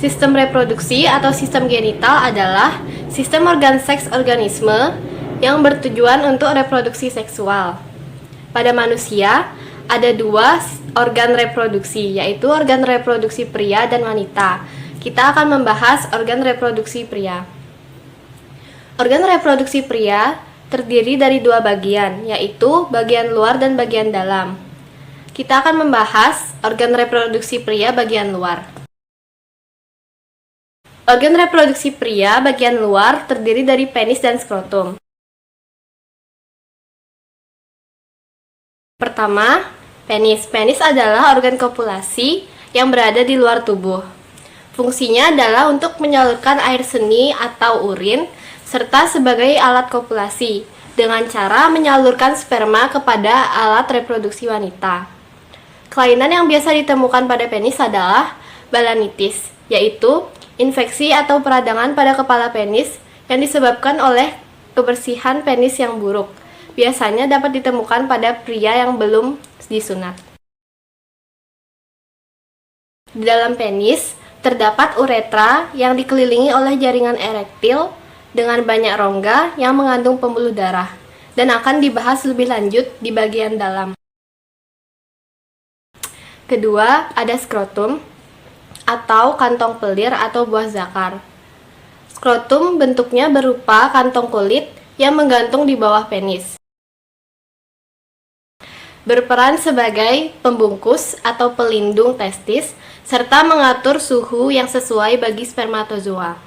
Sistem reproduksi atau sistem genital adalah sistem organ seks organisme yang bertujuan untuk reproduksi seksual. Pada manusia, ada dua organ reproduksi, yaitu organ reproduksi pria dan wanita. Kita akan membahas organ reproduksi pria. Organ reproduksi pria terdiri dari dua bagian, yaitu bagian luar dan bagian dalam. Kita akan membahas organ reproduksi pria bagian luar. Organ reproduksi pria bagian luar terdiri dari penis dan skrotum. Pertama, penis. Penis adalah organ kopulasi yang berada di luar tubuh. Fungsinya adalah untuk menyalurkan air seni atau urin, serta sebagai alat kopulasi, dengan cara menyalurkan sperma kepada alat reproduksi wanita. Kelainan yang biasa ditemukan pada penis adalah balanitis, yaitu infeksi atau peradangan pada kepala penis yang disebabkan oleh kebersihan penis yang buruk. Biasanya dapat ditemukan pada pria yang belum disunat. Di dalam penis terdapat uretra yang dikelilingi oleh jaringan erektil dengan banyak rongga yang mengandung pembuluh darah dan akan dibahas lebih lanjut di bagian dalam. Kedua, ada skrotum atau kantong pelir atau buah zakar. Skrotum bentuknya berupa kantong kulit yang menggantung di bawah penis. Berperan sebagai pembungkus atau pelindung testis serta mengatur suhu yang sesuai bagi spermatozoa.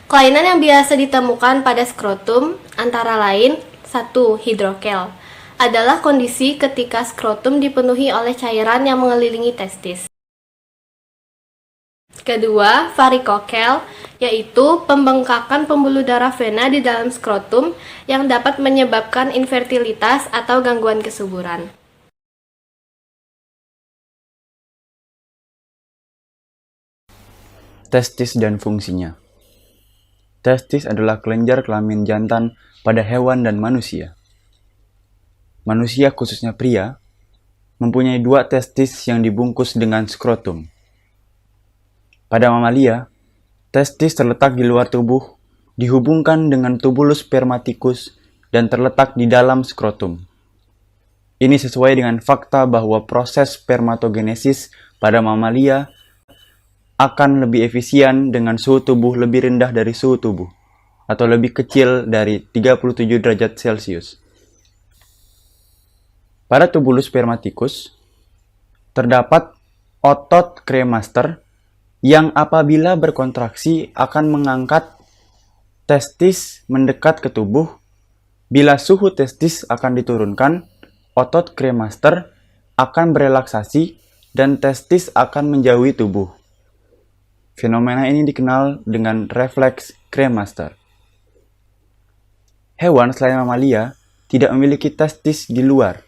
Kelainan yang biasa ditemukan pada skrotum antara lain 1. Hidrokel adalah kondisi ketika skrotum dipenuhi oleh cairan yang mengelilingi testis. Kedua, varikokel, yaitu pembengkakan pembuluh darah vena di dalam skrotum yang dapat menyebabkan infertilitas atau gangguan kesuburan. Testis dan fungsinya. Testis adalah kelenjar kelamin jantan pada hewan dan manusia. Manusia, khususnya pria, mempunyai dua testis yang dibungkus dengan skrotum. Pada mamalia, testis terletak di luar tubuh, dihubungkan dengan tubulus spermaticus, dan terletak di dalam skrotum. Ini sesuai dengan fakta bahwa proses spermatogenesis pada mamalia akan lebih efisien dengan suhu tubuh lebih rendah dari suhu tubuh, atau lebih kecil dari 37 derajat Celcius. Pada tubulus spermaticus, terdapat otot kremaster yang apabila berkontraksi akan mengangkat testis mendekat ke tubuh. Bila suhu testis akan diturunkan, otot kremaster akan berelaksasi dan testis akan menjauhi tubuh. Fenomena ini dikenal dengan refleks kremaster. Hewan selain mamalia tidak memiliki testis di luar.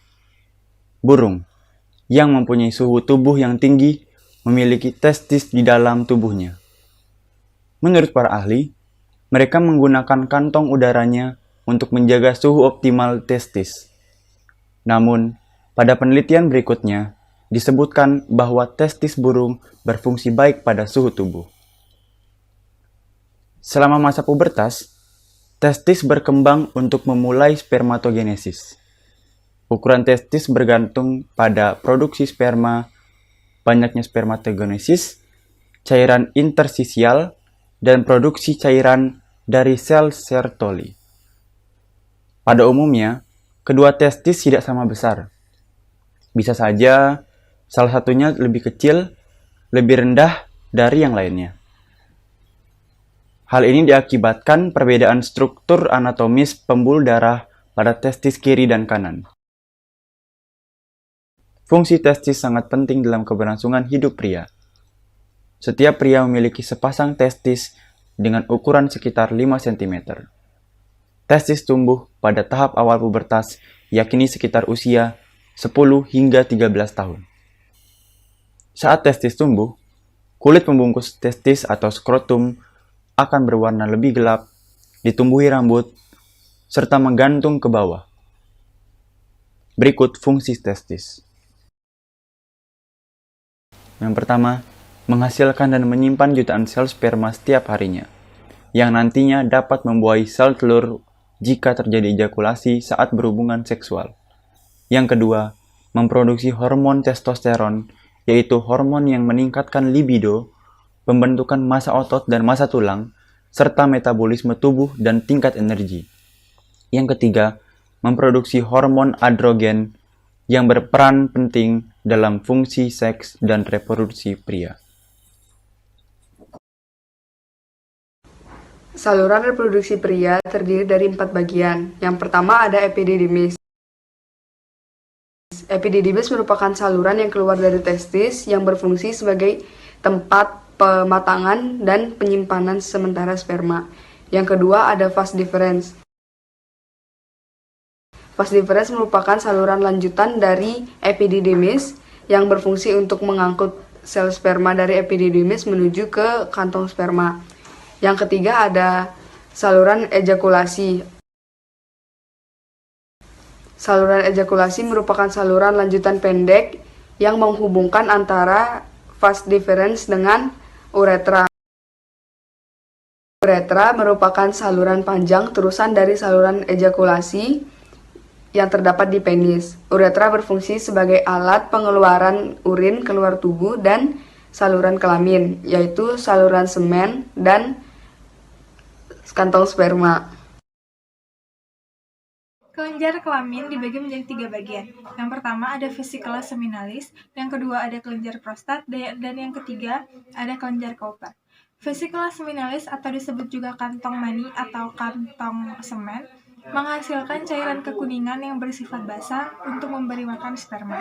Burung, yang mempunyai suhu tubuh yang tinggi, memiliki testis di dalam tubuhnya. Menurut para ahli, mereka menggunakan kantong udaranya untuk menjaga suhu optimal testis. Namun, pada penelitian berikutnya, disebutkan bahwa testis burung berfungsi baik pada suhu tubuh. Selama masa pubertas, testis berkembang untuk memulai spermatogenesis. Ukuran testis bergantung pada produksi sperma, banyaknya spermatogenesis, cairan interstisial, dan produksi cairan dari sel Sertoli. Pada umumnya, kedua testis tidak sama besar. Bisa saja salah satunya lebih kecil, lebih rendah dari yang lainnya. Hal ini diakibatkan perbedaan struktur anatomis pembuluh darah pada testis kiri dan kanan. Fungsi testis sangat penting dalam keberlangsungan hidup pria. Setiap pria memiliki sepasang testis dengan ukuran sekitar 5 cm. Testis tumbuh pada tahap awal pubertas, yakni sekitar usia 10 hingga 13 tahun. Saat testis tumbuh, kulit pembungkus testis atau skrotum akan berwarna lebih gelap, ditumbuhi rambut, serta menggantung ke bawah. Berikut fungsi testis. Yang pertama, menghasilkan dan menyimpan jutaan sel sperma setiap harinya, yang nantinya dapat membuahi sel telur jika terjadi ejakulasi saat berhubungan seksual. Yang kedua, memproduksi hormon testosteron, yaitu hormon yang meningkatkan libido, pembentukan massa otot dan massa tulang, serta metabolisme tubuh dan tingkat energi. Yang ketiga, memproduksi hormon androgen yang berperan penting dalam fungsi seks dan reproduksi pria. Saluran reproduksi pria terdiri dari 4 bagian. Yang pertama ada epididymis. Epididymis merupakan saluran yang keluar dari testis yang berfungsi sebagai tempat pematangan dan penyimpanan sementara sperma. Yang kedua ada vas deferens. Vas deferens merupakan saluran lanjutan dari epididymis yang berfungsi untuk mengangkut sel sperma dari epididymis menuju ke kantong sperma. Yang ketiga ada saluran ejakulasi. Saluran ejakulasi merupakan saluran lanjutan pendek yang menghubungkan antara vas deferens dengan uretra. Uretra merupakan saluran panjang terusan dari saluran ejakulasi yang terdapat di penis. Uretra berfungsi sebagai alat pengeluaran urin keluar tubuh dan saluran kelamin, yaitu saluran semen dan kantong sperma. Kelenjar kelamin dibagi menjadi 3 bagian. Yang pertama ada vesicula seminalis, yang kedua ada kelenjar prostat, dan yang ketiga ada kelenjar Cowper. Vesicula seminalis atau disebut juga kantong mani atau kantong semen menghasilkan cairan kekuningan yang bersifat basah untuk memberi makan sperma.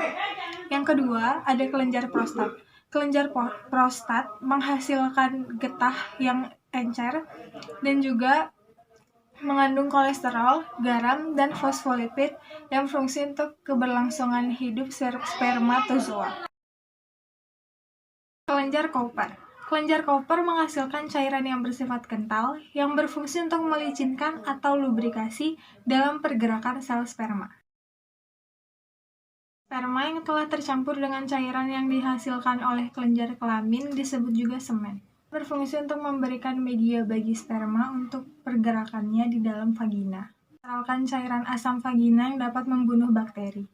Yang kedua ada kelenjar prostat. Kelenjar prostat menghasilkan getah yang encer dan juga mengandung kolesterol, garam, dan fosfolipid yang berfungsi untuk keberlangsungan hidup spermatozoa. Kelenjar Cowper. Kelenjar Cowper menghasilkan cairan yang bersifat kental yang berfungsi untuk melicinkan atau lubrikasi dalam pergerakan sel sperma. Sperma yang telah tercampur dengan cairan yang dihasilkan oleh kelenjar kelamin disebut juga semen. Berfungsi untuk memberikan media bagi sperma untuk pergerakannya di dalam vagina. Misalkan cairan asam vagina yang dapat membunuh bakteri.